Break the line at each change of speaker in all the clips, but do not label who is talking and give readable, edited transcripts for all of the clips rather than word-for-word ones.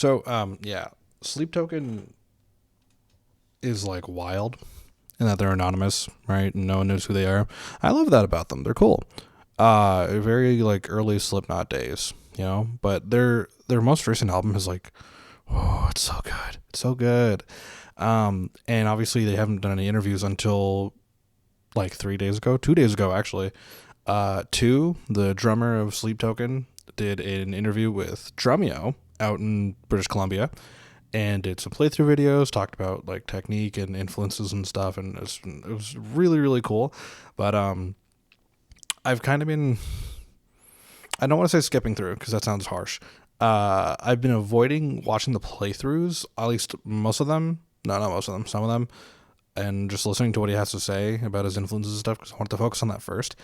So, yeah, Sleep Token is like wild in that they're anonymous, right? And no one knows who they are. I love that about them. They're cool. Very like early Slipknot days, you know. But their most recent album is like, oh, it's so good. It's so good. And obviously they haven't done any interviews until like 3 days ago, 2 days ago actually. The drummer of Sleep Token, did an interview with Drumeo out in British Columbia, and did some playthrough videos, talked about like technique and influences and stuff, and it was really really cool. But I've kind of been, I don't want to say skipping through because that sounds harsh. I've been avoiding watching the playthroughs, at least most of them. No, not most of them, some of them, and just listening to what he has to say about his influences and stuff because I wanted to focus on that first.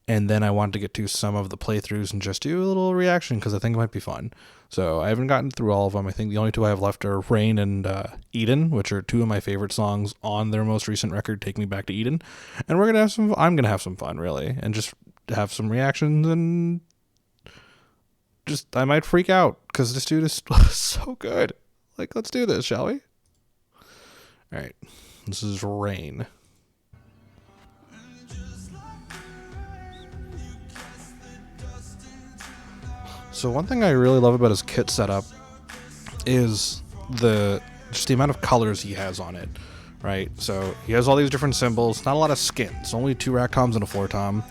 And then I wanted to get to some of the playthroughs and just do a little reaction because I think it might be fun. So I haven't gotten through all of them. I think the only two I have left are Rain and Eden, which are two of my favorite songs on their most recent record, Take Me Back to Eden. And I'm gonna have some fun really, and just have some reactions, and just I might freak out because this dude is so good. Like, let's do this, shall we? All right, this is Rain. So one thing I really love about his kit setup is the amount of colors he has on it, right? So he has all these different cymbals, not a lot of skins, only two rack toms and a floor tom,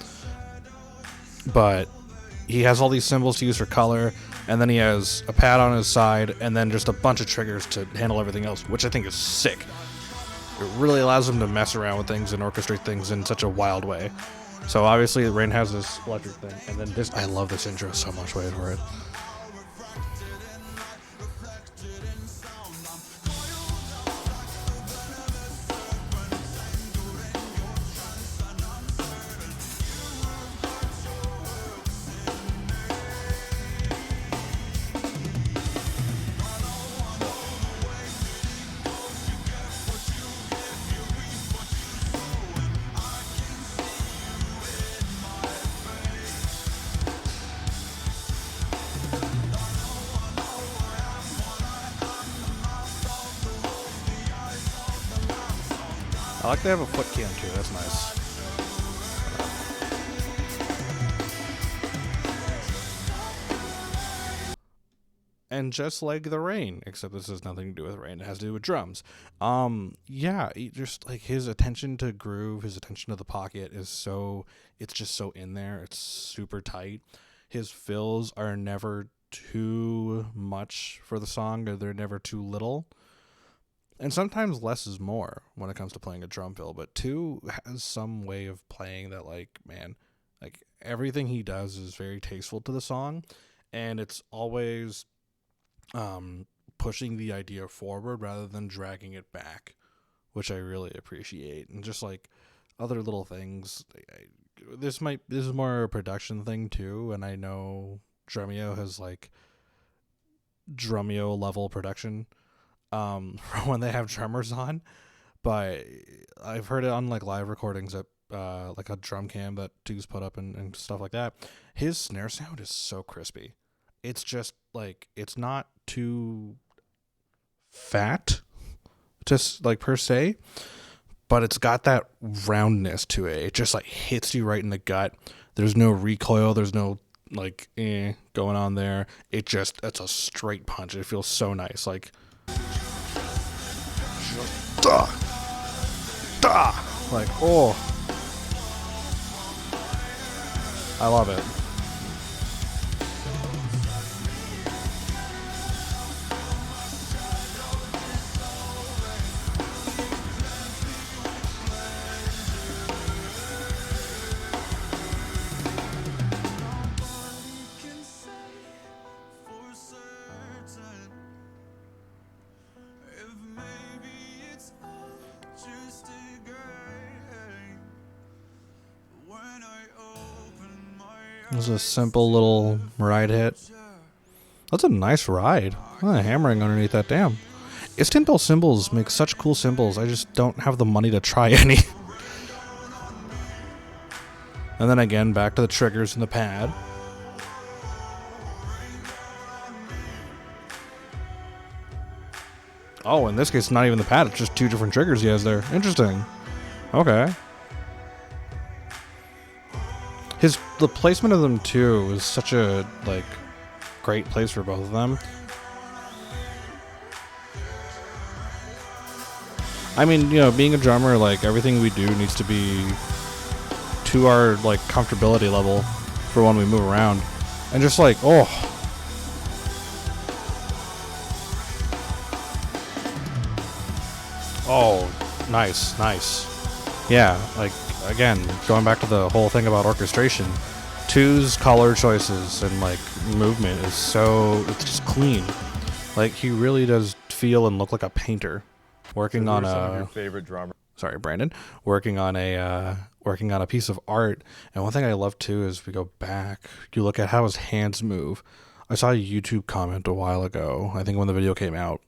but he has all these cymbals to use for color, and then he has a pad on his side, and then just a bunch of triggers to handle everything else, which I think is sick. It really allows him to mess around with things and orchestrate things in such a wild way. So obviously Rain has this electric thing, and then this, I love this intro so much. Wait for it. I like they have a foot cam too, that's nice. And just like the Rain, except this has nothing to do with Rain, it has to do with drums. Yeah, just like his attention to groove, his attention to the pocket is so, it's just so in there, it's super tight. His fills are never too much for the song, or they're never too little. And sometimes less is more when it comes to playing a drum fill, but two has some way of playing that, like, man, like everything he does is very tasteful to the song, and it's always pushing the idea forward rather than dragging it back, which I really appreciate. And just like other little things, this is more a production thing too, and I know Drumeo has like Drumeo level production for when they have drummers on, but I've heard it on like live recordings at like a drum cam that Two's put up and stuff like that. His snare sound is so crispy. It's just like, it's not too fat, just like per se, but it's got that roundness to it. It just like hits you right in the gut. There's no recoil. There's no like going on there. It's a straight punch. It feels so nice. Like, duh, duh. Like, oh, I love it. It was a simple little ride hit. That's a nice ride. Hammering underneath that, damn. Istanbul cymbals make such cool cymbals. I just don't have the money to try any. And then again, back to the triggers and the pad. Oh, in this case, it's not even the pad. It's just two different triggers he has there. Interesting. Okay. The placement of them too is such a like great place for both of them. I mean, you know, being a drummer, like everything we do needs to be to our like comfortability level for when we move around, and just like oh. Oh, nice. Yeah, like, again, going back to the whole thing about orchestration, Two's color choices and, like, movement is it's just clean. Like, he really does feel and look like a painter working on
some of your favorite drummers?
Sorry, Brandon. Working on a piece of art. And one thing I love, too, is we go back, you look at how his hands move. I saw a YouTube comment a while ago, I think when the video came out,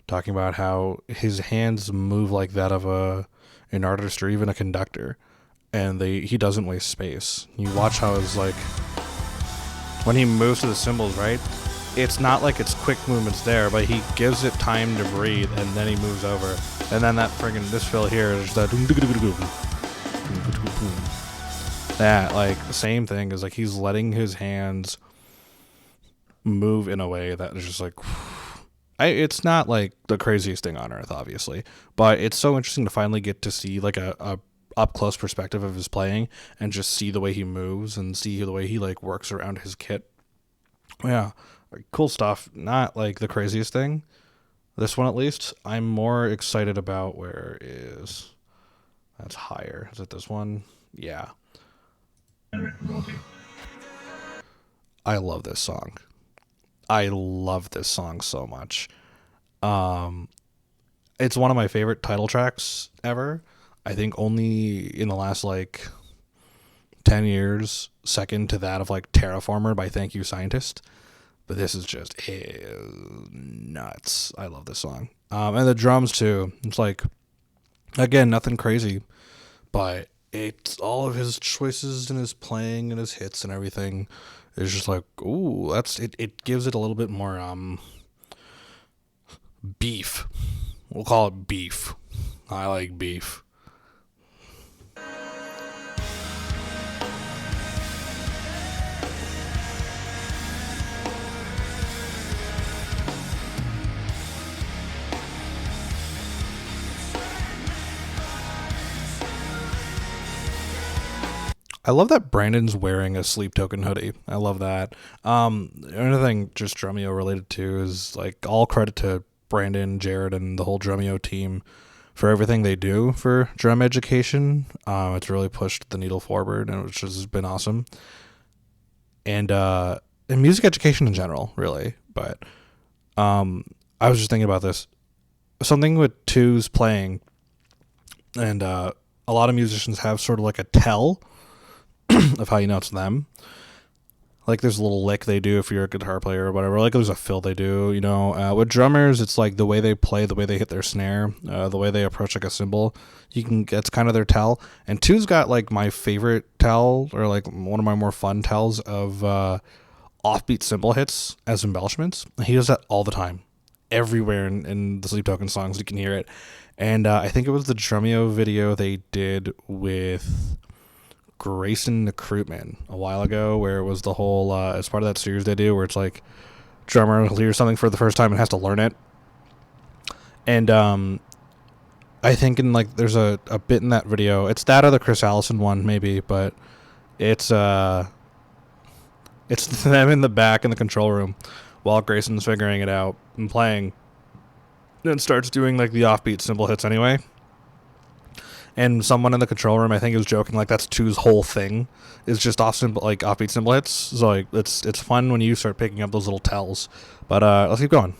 talking about how his hands move like that of an artist or even a conductor, and he doesn't waste space. You watch how his like when he moves to the cymbals, right? It's not like it's quick movements there, but he gives it time to breathe, and then he moves over, and then that friggin' this fill here is that that like the same thing is like he's letting his hands move in a way that is just like. It's not like the craziest thing on earth, obviously, but it's so interesting to finally get to see like a up close perspective of his playing and just see the way he moves and see the way he like works around his kit. Yeah, cool stuff. Not like the craziest thing. This one, at least, I'm more excited about. Where is that's higher? Is it this one? Yeah. I love this song. I love this song so much. It's one of my favorite title tracks ever. I think only in the last like 10 years, second to that of like Terraformer by Thank You Scientist. But this is just nuts. I love this song. And the drums too. It's like, again, nothing crazy, but it's all of his choices and his playing and his hits and everything. It's just like, ooh, it gives it a little bit more beef. We'll call it beef. I like beef. I love that Brandon's wearing a Sleep Token hoodie. I love that. Another thing just Drumeo related to is like all credit to Brandon, Jared, and the whole Drumeo team for everything they do for drum education. It's really pushed the needle forward, and which has been awesome. And music education in general, really. But I was just thinking about this. Something with Two's playing, and a lot of musicians have sort of like a tell of how you know it's them. Like there's a little lick they do if you're a guitar player or whatever. Like there's a fill they do, you know. With drummers, it's like the way they play, the way they hit their snare, the way they approach like a cymbal. That's kind of their tell. And Two's got like my favorite tell, or like one of my more fun tells of offbeat cymbal hits as embellishments. He does that all the time, everywhere in the Sleep Token songs. You can hear it. And I think it was the Drumeo video they did with Grayson the Crewman a while ago, where it was the whole as part of that series they do where it's like drummer hears something for the first time and has to learn it. And I think in like there's a bit in that video, it's that or the Chris Allison one maybe, but it's them in the back in the control room while Grayson's figuring it out and playing, and starts doing like the offbeat cymbal hits anyway. And someone in the control room, I think, was joking like that's Two's whole thing is just offbeat cymbal hits. So like it's fun when you start picking up those little tells. But let's keep going.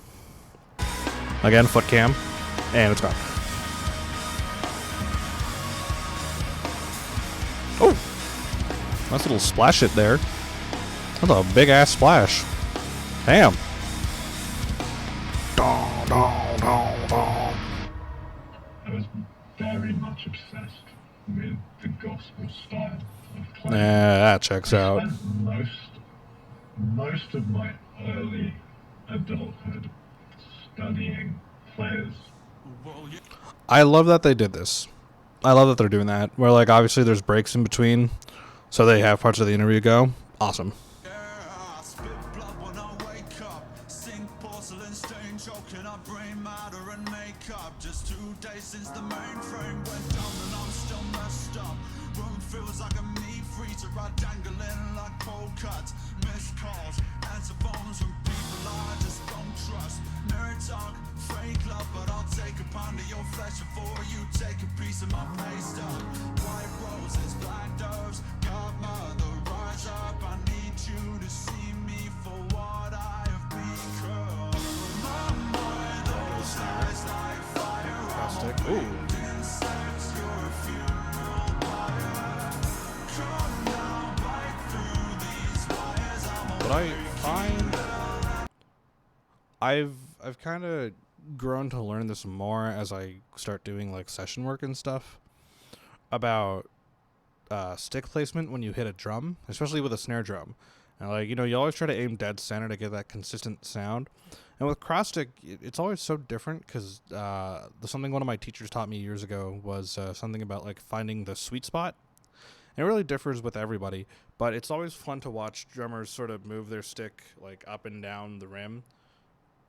Again, foot cam, and it's gone. Oh, nice little splash hit there. That's a big ass splash. Damn. Dong, dong, dong, dong.
I was very much obsessed with the gospel style of playing.
Yeah, that checks out.
I spent most of my early adulthood studying players.
I love that they did this. I love that they're doing that. Where like obviously there's breaks in between, so they have parts of the interview go. Awesome.
Just 2 days since the mainframe went down and I'm still messed up. Room feels like a meat freezer, I dangling like cold cuts. Missed calls, answer phones from people I just don't trust. Nerd talk, fake love, but I'll take a pound of your flesh before you take a piece of my pay stub. White roses, black doves, godmother, rise up. I need you to see me for what I have become. My mind, those eyes like
Ooh. But I find I've kind of grown to learn this more as I start doing like session work and stuff about stick placement when you hit a drum, especially with a snare drum. And like, you know, you always try to aim dead center to get that consistent sound. And with cross stick, it's always so different because something one of my teachers taught me years ago was something about like finding the sweet spot. And it really differs with everybody, but it's always fun to watch drummers sort of move their stick like up and down the rim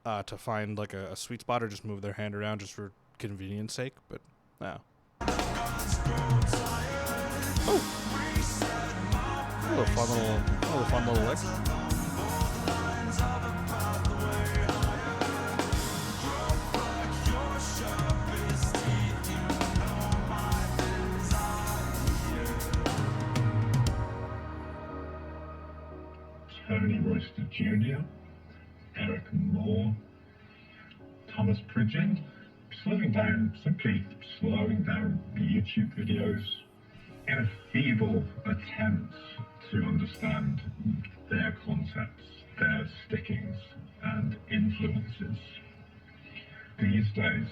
to find like a sweet spot, or just move their hand around just for convenience sake. But no. Oh. A little fun little lick.
Tony Royster Jr., Eric Moore, Thomas Pridgeon, simply slowing down YouTube videos in a feeble attempt to understand their concepts, their stickings and influences. These days,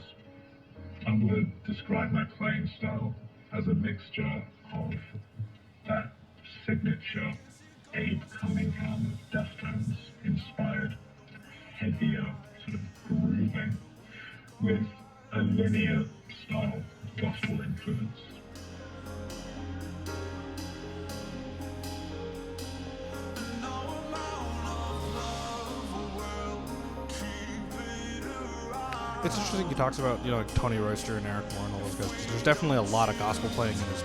I would describe my playing style as a mixture of that signature Abe Cunningham Deftones inspired heavier sort of grooving with a linear style gospel influence.
It's interesting he talks about, you know, like Tony Royster and Eric Moore and all those guys. There's definitely a lot of gospel playing in his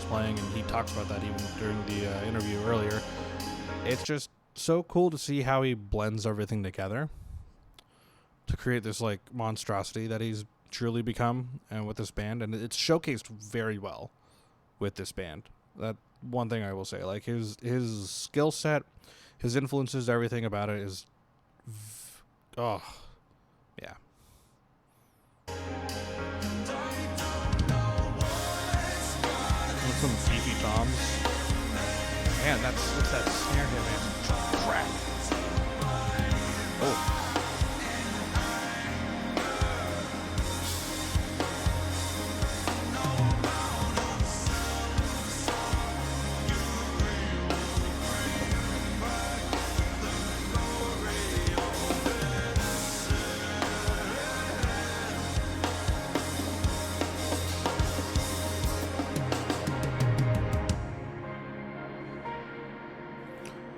playing, and he talks about that even during the interview earlier. It's just so cool to see how he blends everything together to create this like monstrosity that he's truly become, and with this band, and it's showcased very well with this band. That one thing I will say, like his skill set, his influences, everything about it is, yeah. With some beefy toms. Man, that's that snare hit, man. Crack. Oh.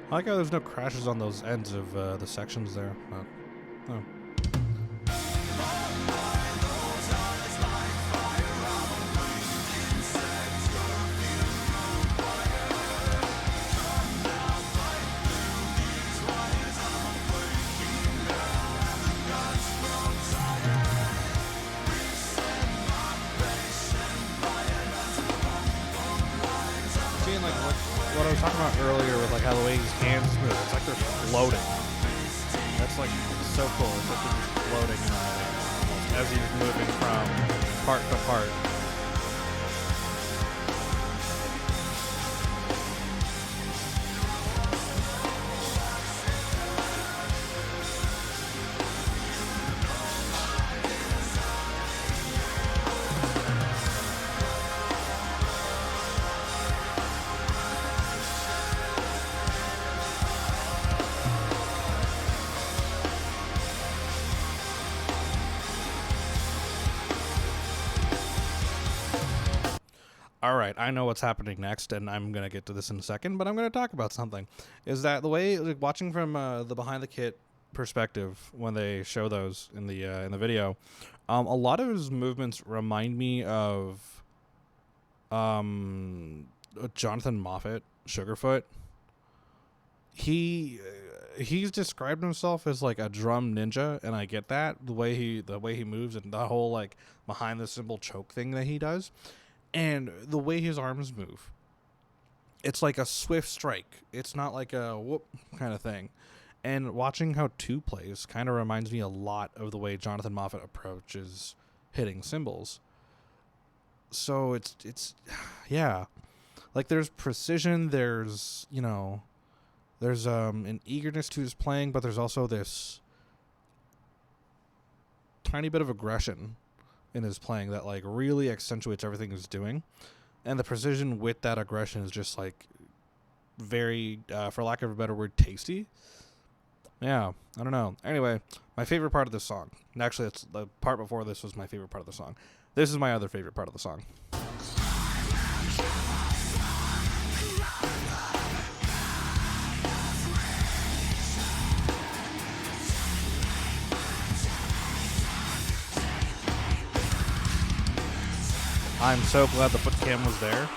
I like how there's no crashes on those ends of the sections there. Oh. Seeing like what I was talking about earlier with like how the way his hands move, it's like they're floating. That's like so cool. It's like they're just floating almost as he's moving from part to part. All right, I know what's happening next, and I'm gonna get to this in a second, but I'm gonna talk about something. Is that the way, like, watching from the behind the kit perspective when they show those in the video, a lot of his movements remind me of Jonathan Moffat, Sugarfoot. He's described himself as like a drum ninja, and I get that, the way he moves and the whole like behind the cymbal choke thing that he does, and the way his arms move. It's like a swift strike. It's not like a whoop kind of thing. And watching how 2 plays kind of reminds me a lot of the way Jonathan Moffat approaches hitting cymbals. So it's yeah. Like there's precision, there's, there's an eagerness to his playing, but there's also this tiny bit of aggression in his playing that like really accentuates everything he's doing. And the precision with that aggression is just like very, for lack of a better word, tasty. Yeah, I don't know. Anyway, my favorite part of this song. Actually, it's the part before this was my favorite part of the song. This is my other favorite part of the song. I'm so glad the foot cam was there.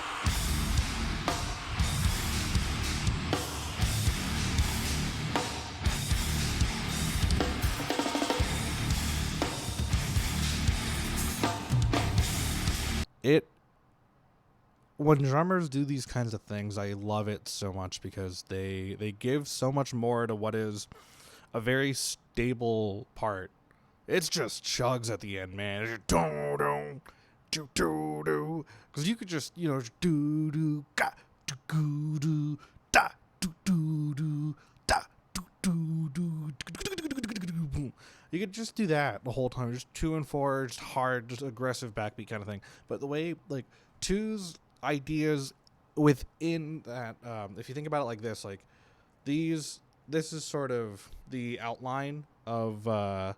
When drummers do these kinds of things, I love it so much because they give so much more to what is a very stable part. It's just chugs at the end, man. It's just do do do do. Because you could just, do do ga do do do da do do do da do do do. You could just do that the whole time, just 2 and 4, just hard, just aggressive backbeat kind of thing. But the way like two's ideas within that, if you think about it like this, like this is sort of the outline of the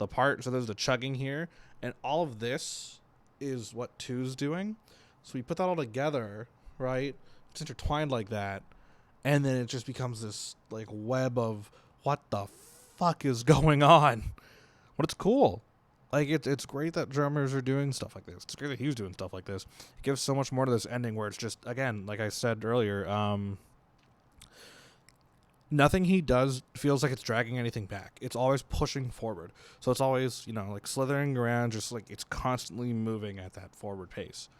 part. So there's the chugging here, and all of this is what 2's doing. So we put that all together, right? It's intertwined like that, and then it just becomes this like web of what the fuck is going on. But it's cool. Like, it's great that drummers are doing stuff like this. It's great that he's doing stuff like this. It gives so much more to this ending where it's just, again, like I said earlier, nothing he does feels like it's dragging anything back. It's always pushing forward. So it's always, like slithering around, just like it's constantly moving at that forward pace.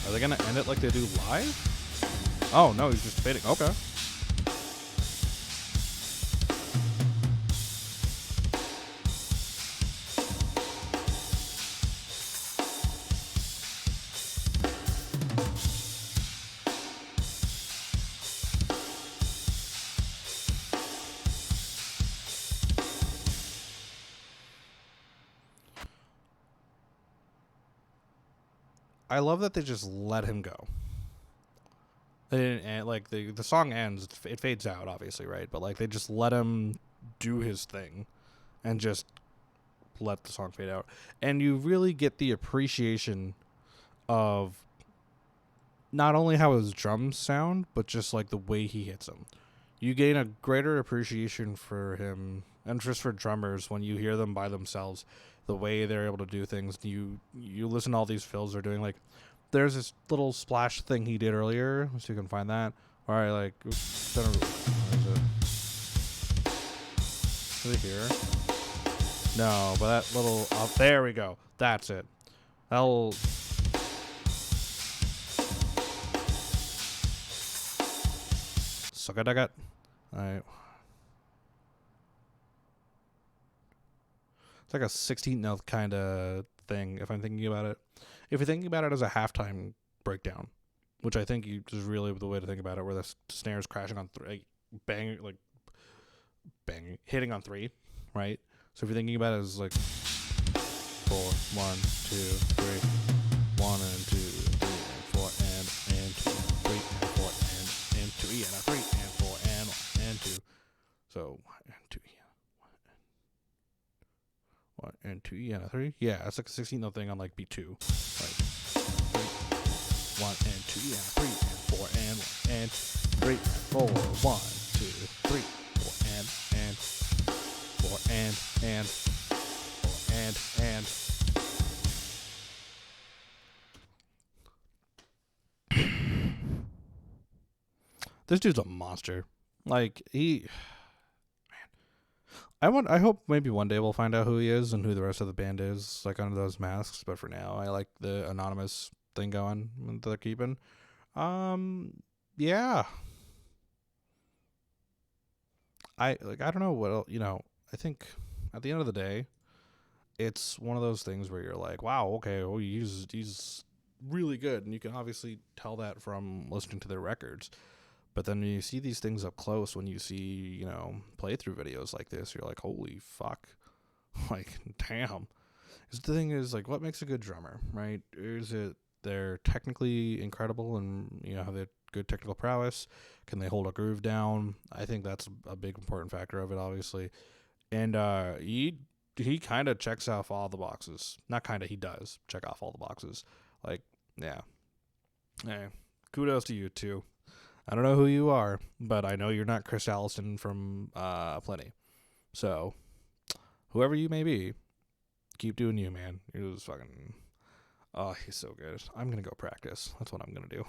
Are they gonna end it like they do live? Oh no, he's just fading. Okay. I love that they just let him go. They didn't end, like the song ends, it fades out obviously, right? But like they just let him do his thing and just let the song fade out. And you really get the appreciation of not only how his drums sound, but just like the way he hits them. You gain a greater appreciation for him and just for drummers when you hear them by themselves, the way they're able to do things. You listen to all these fills they're doing. Like, there's this little splash thing he did earlier, so you can find that. All right, like, is it here? No, but that little there we go. That's it. That'll. Suck it. All right. It's like a 16th note kind of thing, if I'm thinking about it. If you're thinking about it as a halftime breakdown, which I think is really the way to think about it, where the snare's crashing on 3, bang, hitting on 3, right? So if you're thinking about it as like 4, 1, 2, 3, 1 and 2, 3 and 4 and 2, 3 and 4 and 2 and 2 E and a 3. Yeah, it's like a 16th note thing on like beat 2. Like 1 and 2 E and a 3 and 4 and 1 and 3 4 1 2 3 4 and 4 and 4 and this dude's a monster. Like I hope maybe one day we'll find out who he is and who the rest of the band is, like under those masks. But for now, I like the anonymous thing going that they're keeping. Yeah. I don't know what else, I think at the end of the day, it's one of those things where you're like, wow, okay, well, he's really good, and you can obviously tell that from listening to their records. But then when you see these things up close, when you see, playthrough videos like this, you're like, holy fuck. Like, damn. Because the thing is, like, what makes a good drummer, right? Is it they're technically incredible and, have the good technical prowess? Can they hold a groove down? I think that's a big important factor of it, obviously. And he kind of checks off all the boxes. Not kind of, he does check off all the boxes. Like, yeah. Hey, kudos to you, too. I don't know who you are, but I know you're not Chris Allison from Plenty. So, whoever you may be, keep doing you, man. You're just fucking... Oh, he's so good. I'm going to go practice. That's what I'm going to do.